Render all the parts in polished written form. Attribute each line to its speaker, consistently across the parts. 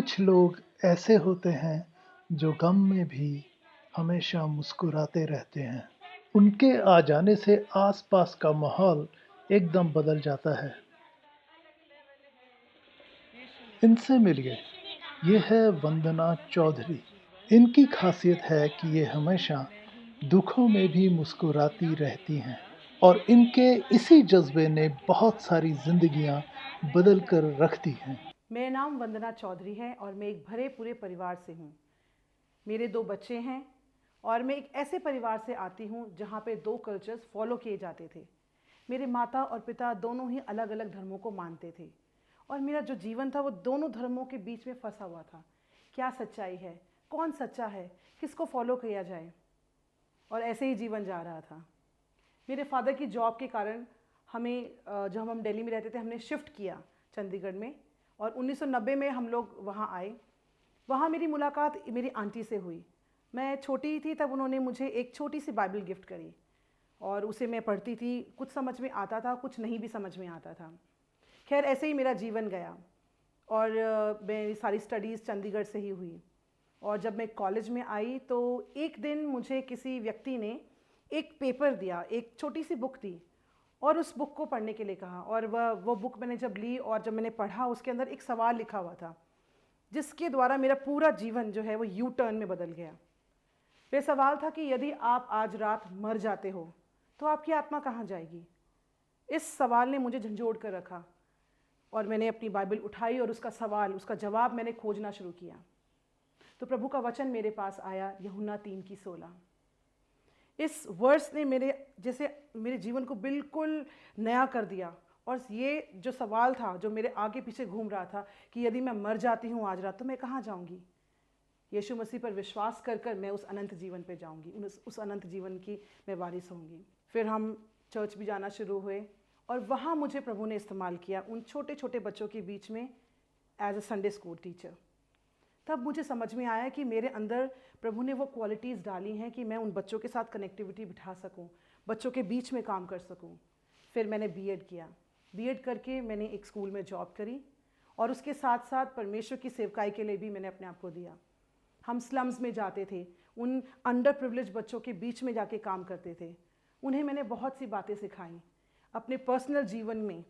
Speaker 1: कुछ लोग ऐसे होते हैं जो गम में भी हमेशा मुस्कुराते रहते हैं। उनके आ जाने से आसपास का माहौल एकदम बदल जाता है। इनसे मिलिए, ये है वंदना चौधरी। इनकी खासियत है कि ये हमेशा दुखों में भी मुस्कुराती रहती हैं और इनके इसी जज्बे ने बहुत सारी जिंदगियां बदल कर रख दी हैं।
Speaker 2: मेरा नाम वंदना चौधरी है और मैं एक भरे पूरे परिवार से हूँ। मेरे 2 बच्चे हैं और मैं एक ऐसे परिवार से आती हूँ जहाँ पे 2 कल्चर्स फॉलो किए जाते थे। मेरे माता और पिता दोनों ही अलग अलग धर्मों को मानते थे और मेरा जो जीवन था वो दोनों धर्मों के बीच में फंसा हुआ था। क्या सच्चाई है, कौन सच्चा है, किसको फॉलो किया जाए, और ऐसे ही जीवन जा रहा था। मेरे फादर की जॉब के कारण जब हम दिल्ली में रहते थे हमने शिफ्ट किया चंडीगढ़ में, और 1990 में हम लोग वहाँ आए। वहाँ मेरी मुलाकात मेरी आंटी से हुई। मैं छोटी थी तब उन्होंने मुझे एक छोटी सी बाइबल गिफ्ट करी और उसे मैं पढ़ती थी। कुछ समझ में आता था, कुछ नहीं भी समझ में आता था। खैर ऐसे ही मेरा जीवन गया और मेरी सारी स्टडीज़ चंडीगढ़ से ही हुई। और जब मैं कॉलेज में आई तो एक दिन मुझे किसी व्यक्ति ने एक पेपर दिया, एक छोटी सी बुक दी और उस बुक को पढ़ने के लिए कहा। और वो बुक मैंने जब ली और जब मैंने पढ़ा, उसके अंदर एक सवाल लिखा हुआ था जिसके द्वारा मेरा पूरा जीवन जो है वो यू टर्न में बदल गया। वे सवाल था कि यदि आप आज रात मर जाते हो तो आपकी आत्मा कहाँ जाएगी। इस सवाल ने मुझे झंझोड़ कर रखा और मैंने अपनी बाइबल उठाई और उसका जवाब मैंने खोजना शुरू किया। तो प्रभु का वचन मेरे पास आया, यूहन्ना 3:16। इस वर्स ने मेरे जीवन को बिल्कुल नया कर दिया। और ये जो सवाल था जो मेरे आगे पीछे घूम रहा था कि यदि मैं मर जाती हूँ आज रात तो मैं कहाँ जाऊँगी। यीशु मसीह पर विश्वास कर कर मैं उस अनंत जीवन पे जाऊँगी, उस अनंत जीवन की मैं वारिस होंगी। फिर हम चर्च भी जाना शुरू हुए और वहाँ मुझे प्रभु ने इस्तेमाल किया उन छोटे छोटे बच्चों के बीच में as a Sunday school teacher. तब मुझे समझ में आया कि मेरे अंदर प्रभु ने वो क्वालिटीज़ डाली हैं कि मैं उन बच्चों के साथ कनेक्टिविटी बिठा सकूं, बच्चों के बीच में काम कर सकूं। फिर मैंने बीएड किया। बीएड करके मैंने एक स्कूल में जॉब करी और उसके साथ साथ परमेश्वर की सेवकाई के लिए भी मैंने अपने आप को दिया। हम स्लम्स में जाते थे, उन अंडर प्रिविलेज बच्चों के बीच में जाके काम करते थे। उन्हें मैंने बहुत सी बातें सिखाई। अपने पर्सनल जीवन में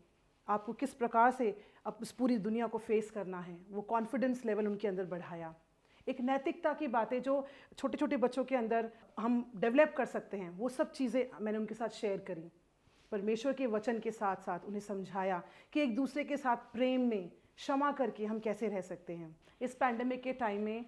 Speaker 2: आपको किस प्रकार से अब इस पूरी दुनिया को फेस करना है, वो कॉन्फिडेंस लेवल उनके अंदर बढ़ाया। एक नैतिकता की बातें जो छोटे छोटे बच्चों के अंदर हम डेवलप कर सकते हैं, वो सब चीज़ें मैंने उनके साथ शेयर करी। परमेश्वर के वचन के साथ साथ उन्हें समझाया कि एक दूसरे के साथ प्रेम में क्षमा करके हम कैसे रह सकते हैं। इस पैंडमिक के टाइम में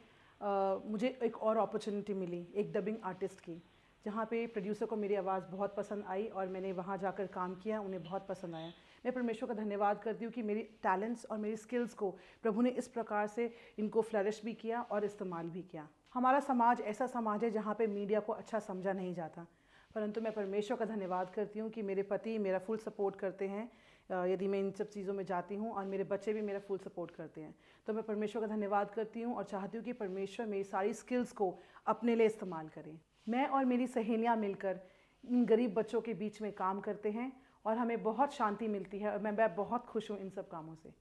Speaker 2: मुझे एक और अपॉर्चुनिटी मिली एक डबिंग आर्टिस्ट की, जहाँ पे प्रोड्यूसर को मेरी आवाज़ बहुत पसंद आई और मैंने वहाँ जाकर काम किया, उन्हें बहुत पसंद आया। मैं परमेश्वर का धन्यवाद करती हूँ कि मेरी टैलेंट्स और मेरी स्किल्स को प्रभु ने इस प्रकार से इनको फ्लरिश भी किया और इस्तेमाल भी किया। हमारा समाज ऐसा समाज है जहाँ पे मीडिया को अच्छा समझा नहीं जाता, परंतु मैं परमेश्वर का धन्यवाद करती हूँ कि मेरे पति मेरा फुल सपोर्ट करते हैं यदि मैं इन सब चीज़ों में जाती हूँ, और मेरे बच्चे भी मेरा फुल सपोर्ट करते हैं। तो मैं परमेश्वर का धन्यवाद करती हूँ और चाहती हूँ कि परमेश्वर मेरी सारी स्किल्स को अपने लिए इस्तेमाल करें। मैं और मेरी सहेलियाँ मिलकर इन गरीब बच्चों के बीच में काम करते हैं और हमें बहुत शांति मिलती है और मैं बहुत खुश हूँ इन सब कामों से।